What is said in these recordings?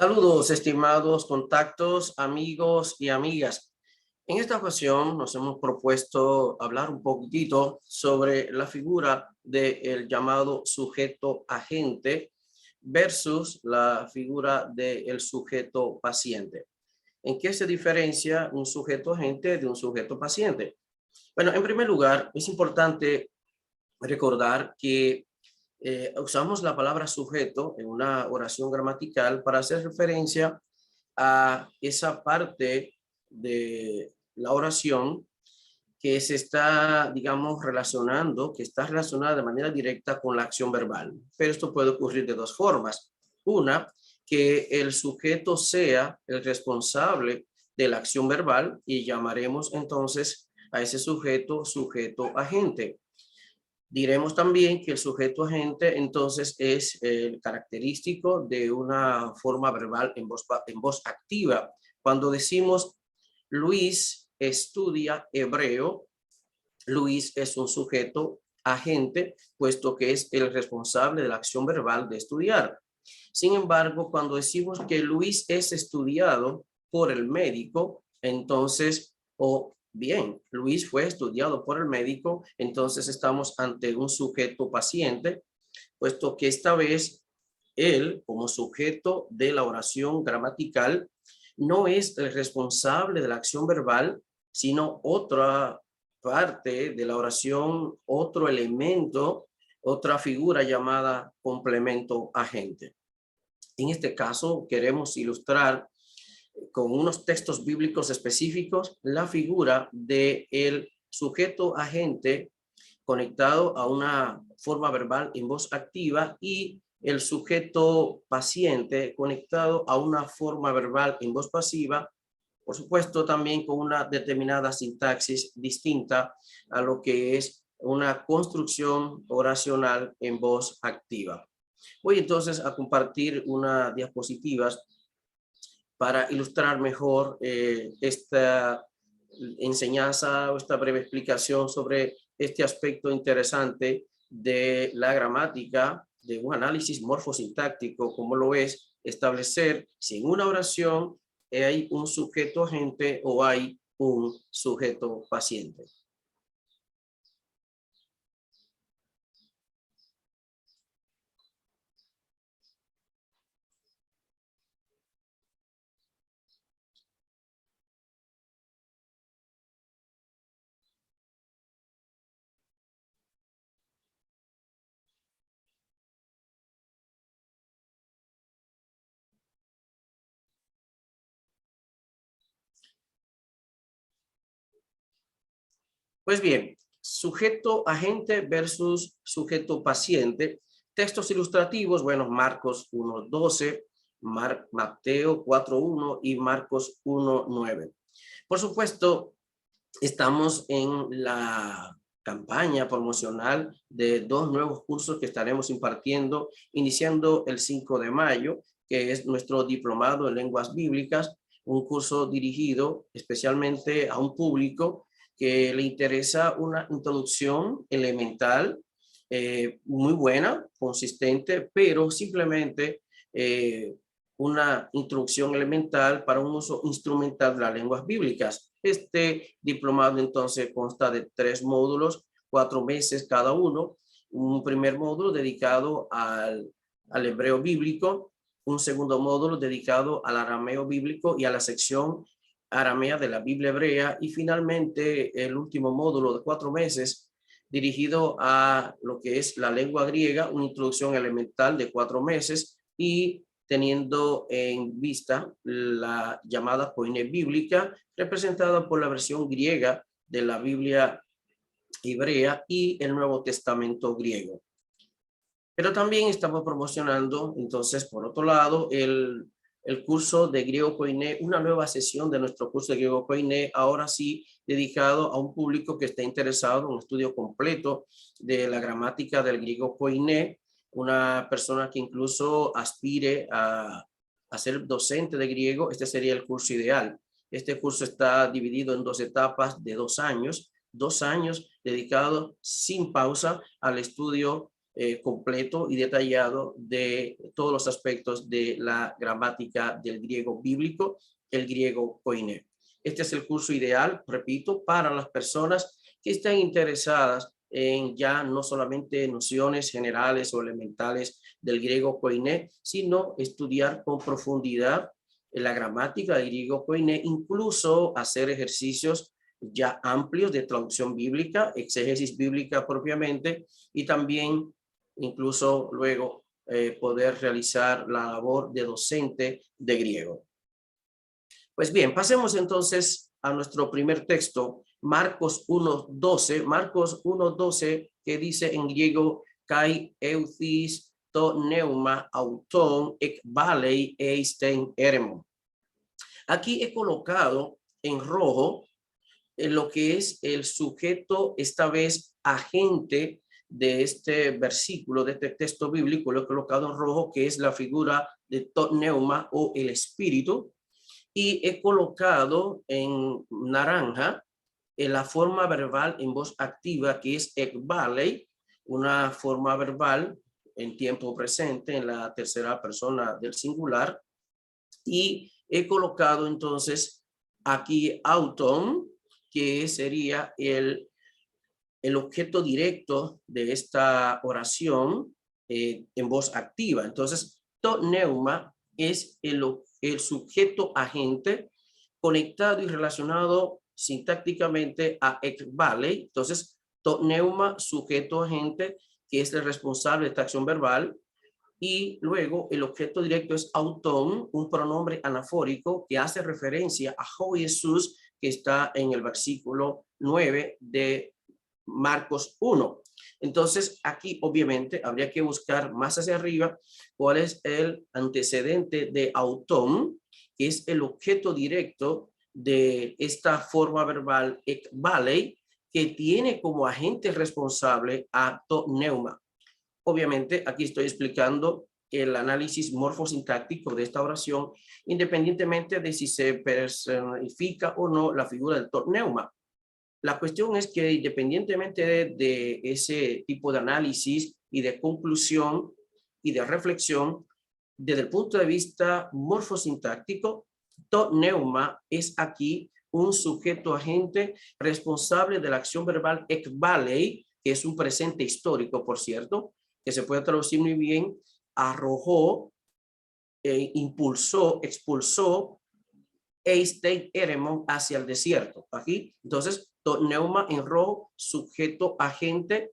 Saludos, estimados contactos, amigos y amigas. En esta ocasión nos hemos propuesto hablar un poquitito sobre la figura del llamado sujeto agente versus la figura del sujeto paciente. ¿En qué se diferencia un sujeto agente de un sujeto paciente? Bueno, en primer lugar, es importante recordar que usamos la palabra sujeto en una oración gramatical para hacer referencia a esa parte de la oración que se está, digamos, relacionando, que está relacionada de manera directa con la acción verbal. Pero esto puede ocurrir de dos formas. Una, que el sujeto sea el responsable de la acción verbal y llamaremos entonces a ese sujeto agente. Diremos también que el sujeto agente entonces es característico de una forma verbal en voz activa. Cuando decimos Luis estudia hebreo, Luis es un sujeto agente, puesto que es el responsable de la acción verbal de estudiar. Sin embargo, cuando decimos que Luis es estudiado por el médico, entonces, bien, Luis fue estudiado por el médico, entonces estamos ante un sujeto paciente, puesto que esta vez él, como sujeto de la oración gramatical, no es el responsable de la acción verbal, sino otra parte de la oración, otro elemento, otra figura llamada complemento agente. En este caso, queremos ilustrar con unos textos bíblicos específicos la figura del sujeto agente conectado a una forma verbal en voz activa y el sujeto paciente conectado a una forma verbal en voz pasiva, por supuesto también con una determinada sintaxis distinta a lo que es una construcción oracional en voz activa. Voy entonces a compartir unas diapositivas para ilustrar mejor esta enseñanza o esta breve explicación sobre este aspecto interesante de la gramática, de un análisis morfosintáctico, como lo es establecer si en una oración hay un sujeto agente o hay un sujeto paciente. Pues bien, sujeto agente versus sujeto paciente. Textos ilustrativos, bueno, Marcos 1:12, Mateo 4:1 y Marcos 1:9. Por supuesto, estamos en la campaña promocional de dos nuevos cursos que estaremos impartiendo, iniciando el 5 de mayo, que es nuestro diplomado en lenguas bíblicas, un curso dirigido especialmente a un público que le interesa una introducción elemental, muy buena, consistente, pero simplemente una introducción elemental para un uso instrumental de las lenguas bíblicas. Este diplomado entonces consta de 3 módulos, 4 meses cada uno. Un primer módulo dedicado al hebreo bíblico, un segundo módulo dedicado al arameo bíblico y a la sección aramea de la Biblia hebrea, y finalmente el último módulo de 4 meses dirigido a lo que es la lengua griega, una introducción elemental de 4 meses y teniendo en vista la llamada koiné bíblica, representada por la versión griega de la Biblia hebrea y el Nuevo Testamento griego. Pero también estamos promocionando, entonces, por otro lado, el curso de griego koiné, una nueva sesión de nuestro curso de griego koiné, ahora sí dedicado a un público que esté interesado en un estudio completo de la gramática del griego koiné, una persona que incluso aspire a ser docente de griego. Este sería el curso ideal. Este curso está dividido en 2 etapas de 2 años dedicados sin pausa al estudio completo y detallado de todos los aspectos de la gramática del griego bíblico, el griego koiné. Este es el curso ideal, repito, para las personas que estén interesadas en ya no solamente nociones generales o elementales del griego koiné, sino estudiar con profundidad la gramática del griego koiné, incluso hacer ejercicios ya amplios de traducción bíblica, exégesis bíblica propiamente, y también incluso luego poder realizar la labor de docente de griego. Pues bien, pasemos entonces a nuestro primer texto, Marcos 1:12. Marcos 1:12, que dice en griego, kai euthis to neuma auton ekbalei eisten eremon. Aquí he colocado en rojo en lo que es el sujeto, esta vez agente de este versículo, de este texto bíblico. Lo he colocado en rojo, que es la figura de to neuma o el espíritu. Y he colocado en naranja la forma verbal en voz activa, que es ekbalei, una forma verbal en tiempo presente en la tercera persona del singular. Y he colocado entonces aquí auton, que sería el objeto directo de esta oración en voz activa. Entonces, to neuma es el sujeto agente conectado y relacionado sintácticamente a ekbalei. Entonces, to neuma, sujeto agente, que es el responsable de esta acción verbal. Y luego el objeto directo es auton, un pronombre anafórico que hace referencia a Jesús, que está en el versículo 9 de Marcos 1. Entonces, aquí obviamente habría que buscar más hacia arriba cuál es el antecedente de auton, que es el objeto directo de esta forma verbal ekbalei, que tiene como agente responsable a to neuma. Obviamente, aquí estoy explicando el análisis morfosintáctico de esta oración, independientemente de si se personifica o no la figura del to neuma. La cuestión es que independientemente de ese tipo de análisis y de conclusión y de reflexión, desde el punto de vista morfosintáctico, to neuma es aquí un sujeto agente responsable de la acción verbal ekbalei, que es un presente histórico, por cierto, que se puede traducir muy bien, arrojó, impulsó, expulsó eisten eremon hacia el desierto. Aquí, entonces, to neuma en rojo, sujeto agente,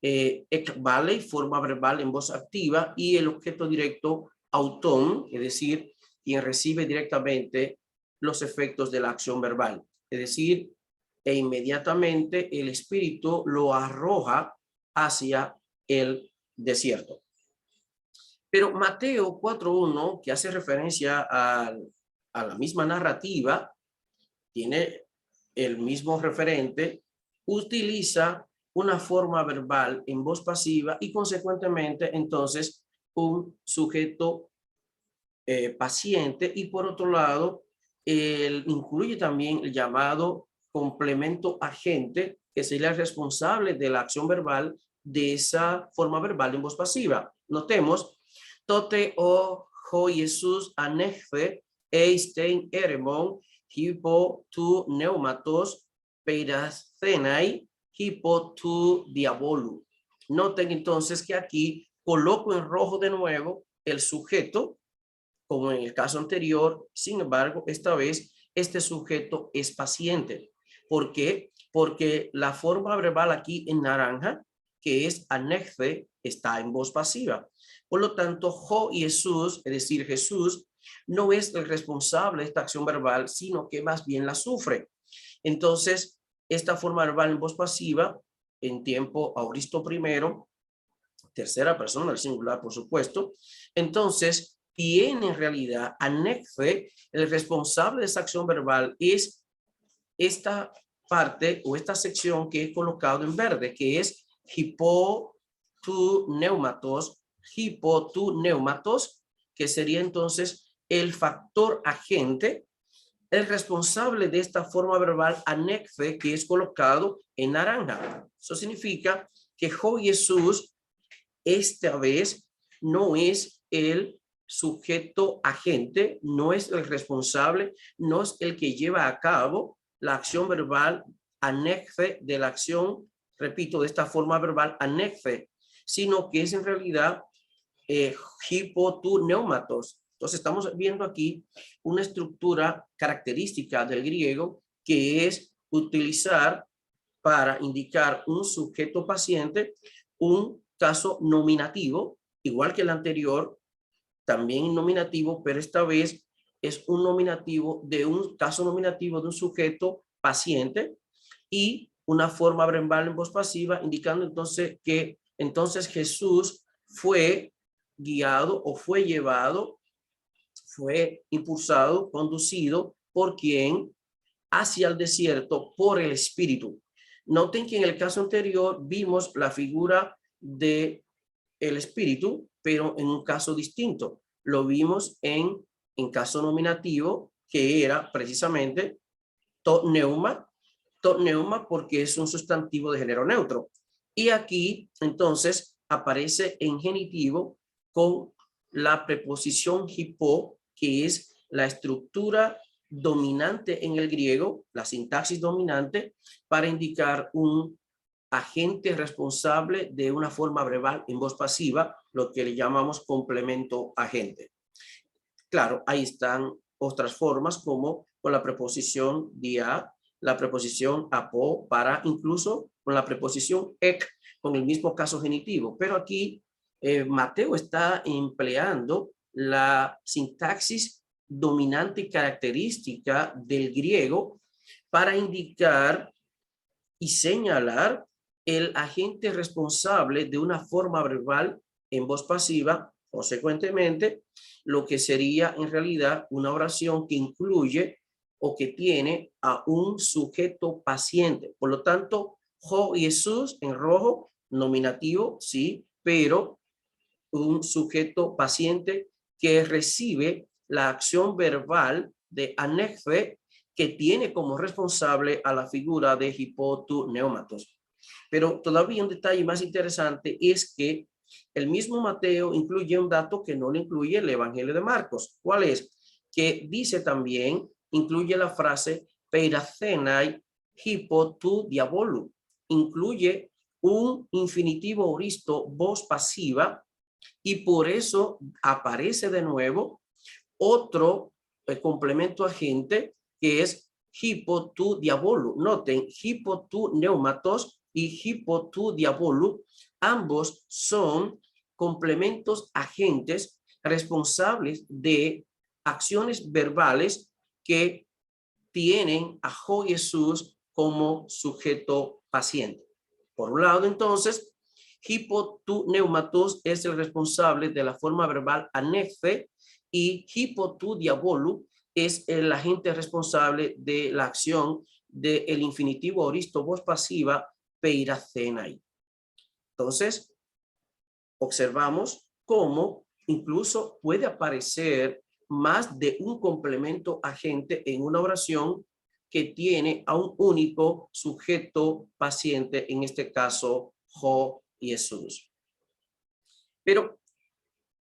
ekbalei, forma verbal en voz activa, y el objeto directo auton, es decir, quien recibe directamente los efectos de la acción verbal. Es decir, e inmediatamente el espíritu lo arroja hacia el desierto. Pero Mateo 4:1, que hace referencia a la misma narrativa, tiene el mismo referente, utiliza una forma verbal en voz pasiva y consecuentemente entonces un sujeto paciente, y por otro lado incluye también el llamado complemento agente, que sería el responsable de la acción verbal de esa forma verbal en voz pasiva. Notemos, tote o ho Jesús anegfe eisten eremon hipo tu neumatos peirascenai hipo tu diabolu. Noten entonces que aquí coloco en rojo de nuevo el sujeto, como en el caso anterior. Sin embargo, esta vez este sujeto es paciente. ¿Por qué? Porque la forma verbal aquí en naranja, que es anegfe, está en voz pasiva. Por lo tanto, jo Jesús, es decir, Jesús, no es el responsable de esta acción verbal, sino que más bien la sufre. Entonces, esta forma verbal en voz pasiva, en tiempo auristo primero, tercera persona del singular, por supuesto, entonces tiene en realidad anegfe, el responsable de esa acción verbal es esta parte o esta sección que he colocado en verde, que es hipo tu neumatos, que sería entonces el factor agente, el responsable de esta forma verbal anegfe, que es colocado en naranja. Eso significa que jo Jesús esta vez no es el sujeto agente, no es el responsable, no es el que lleva a cabo la acción verbal anexe de la acción, repito, de esta forma verbal anexe, sino que es en realidad hipotuneumatos. Entonces estamos viendo aquí una estructura característica del griego que es utilizar para indicar un sujeto paciente un caso nominativo, igual que el anterior, también nominativo, pero esta vez es un nominativo de un caso nominativo de un sujeto paciente y una forma verbal en voz pasiva, indicando entonces que entonces Jesús fue guiado o fue llevado, fue impulsado, conducido por quien hacia el desierto por el Espíritu. Noten que en el caso anterior vimos la figura de el Espíritu, pero en un caso distinto. Lo vimos en caso nominativo, que era precisamente tot neuma porque es un sustantivo de género neutro. Y aquí entonces aparece en genitivo con la preposición hipo, que es la estructura dominante en el griego, la sintaxis dominante, para indicar un agente responsable de una forma verbal en voz pasiva, lo que le llamamos complemento agente. Claro, ahí están otras formas como con la preposición dia, la preposición apo, para incluso con la preposición ek, con el mismo caso genitivo. Pero aquí Mateo está empleando la sintaxis dominante y característica del griego para indicar y señalar el agente responsable de una forma verbal en voz pasiva, consecuentemente, lo que sería en realidad una oración que incluye o que tiene a un sujeto paciente. Por lo tanto, Jesús en rojo, nominativo, sí, pero un sujeto paciente que recibe la acción verbal de anexe que tiene como responsable a la figura de hipotuneumatos. Pero todavía un detalle más interesante es que el mismo Mateo incluye un dato que no le incluye el Evangelio de Marcos. ¿Cuál es? Que dice también, incluye la frase peiracenai hipotu diabolu. Incluye un infinitivo auristo voz pasiva y por eso aparece de nuevo otro complemento agente que es hipotu diabolu. Noten, hipotu neumatos y hipotu diabolu, ambos son complementos agentes responsables de acciones verbales que tienen a Jesús como sujeto paciente. Por un lado, entonces, hipotuneumatos es el responsable de la forma verbal anexe y hipotu diabolu es el agente responsable de la acción del infinitivo auristo voz pasiva peiracenai. Entonces, observamos cómo incluso puede aparecer más de un complemento agente en una oración que tiene a un único sujeto paciente, en este caso, Jesús. Pero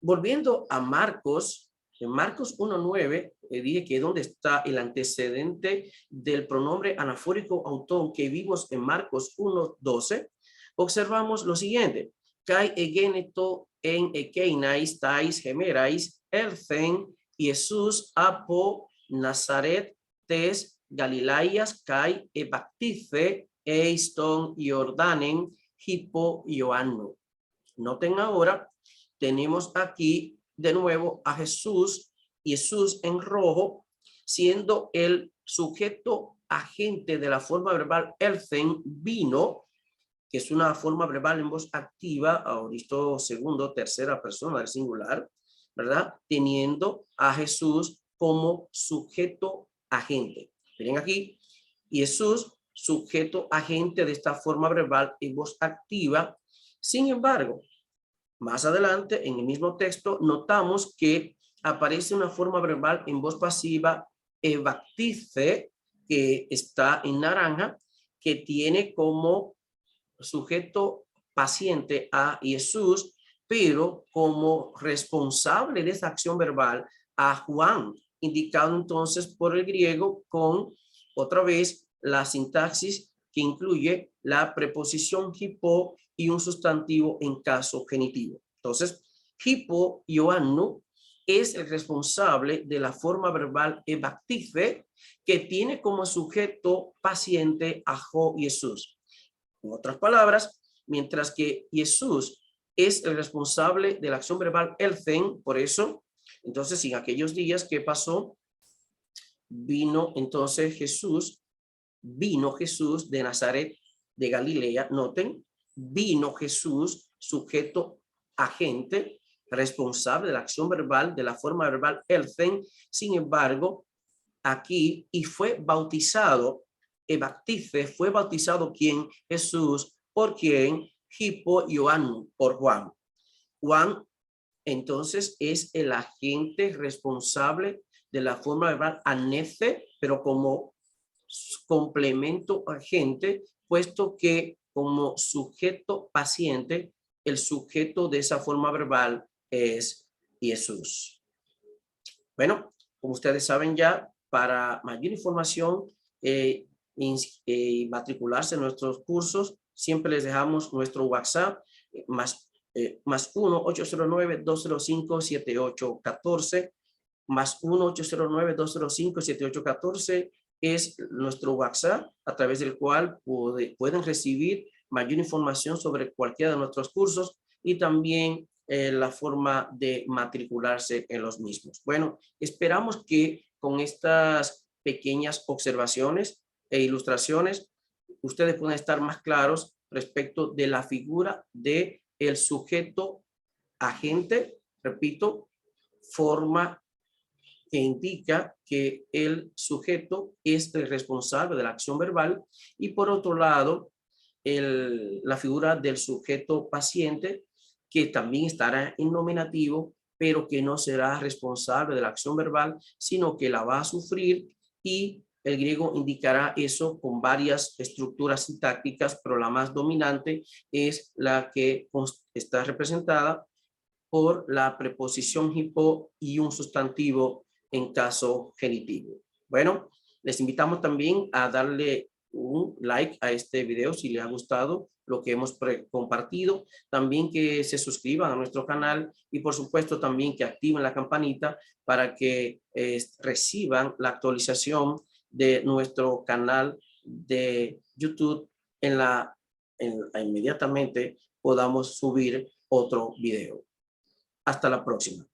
volviendo a Marcos, en Marcos 1.9, dije que donde está el antecedente del pronombre anafórico autón que vimos en Marcos 1.12, observamos lo siguiente. Kai egeneto en ekeinais tais gemerais elfen Jesús apo Nazaret tes Galilaias kai ebactice eiston Jordanen hipo Ioanno. Noten ahora, tenemos aquí de nuevo a Jesús en rojo, siendo el sujeto agente de la forma verbal elfen vino, que es una forma verbal en voz activa, auristo segundo, tercera persona del singular, ¿verdad? Teniendo a Jesús como sujeto agente. Miren aquí, Jesús, sujeto agente de esta forma verbal en voz activa. Sin embargo, más adelante, en el mismo texto, notamos que aparece una forma verbal en voz pasiva, ebactice, que está en naranja, que tiene como sujeto paciente a Jesús, pero como responsable de esa acción verbal a Juan, indicado entonces por el griego con otra vez la sintaxis que incluye la preposición hipo y un sustantivo en caso genitivo. Entonces, hipo Ioannu es el responsable de la forma verbal ebactife que tiene como sujeto paciente a Jesús. En otras palabras, mientras que Jesús es el responsable de la acción verbal elfen, por eso, entonces en aquellos días, ¿qué pasó? Vino Jesús de Nazaret de Galilea, noten, vino Jesús, sujeto agente, responsable de la acción verbal, de la forma verbal elfen, sin embargo, aquí, y fue bautizado, ebactife, fue bautizado ¿quién? Jesús, ¿por quién? Hipo Ioannu, por Juan. Juan, entonces, es el agente responsable de la forma verbal anefe, pero como complemento agente, puesto que como sujeto paciente, el sujeto de esa forma verbal es Jesús. Bueno, como ustedes saben ya, para mayor información matricularse en nuestros cursos, siempre les dejamos nuestro WhatsApp, más 1-809-205-7814, más 1-809-205-7814 es nuestro WhatsApp, a través del cual pueden recibir mayor información sobre cualquiera de nuestros cursos y también la forma de matricularse en los mismos. Bueno, esperamos que con estas pequeñas observaciones e ilustraciones ustedes puedan estar más claros respecto de la figura de el sujeto agente, repito, forma que indica que el sujeto es el responsable de la acción verbal, y por otro lado, la figura del sujeto paciente, que también estará en nominativo, pero que no será responsable de la acción verbal, sino que la va a sufrir, y el griego indicará eso con varias estructuras sintácticas, pero la más dominante es la que está representada por la preposición hipo y un sustantivo en caso genitivo. Bueno, les invitamos también a darle un like a este video si les ha gustado lo que hemos compartido. También que se suscriban a nuestro canal y por supuesto también que activen la campanita para que reciban la actualización de nuestro canal de YouTube inmediatamente podamos subir otro video. Hasta la próxima.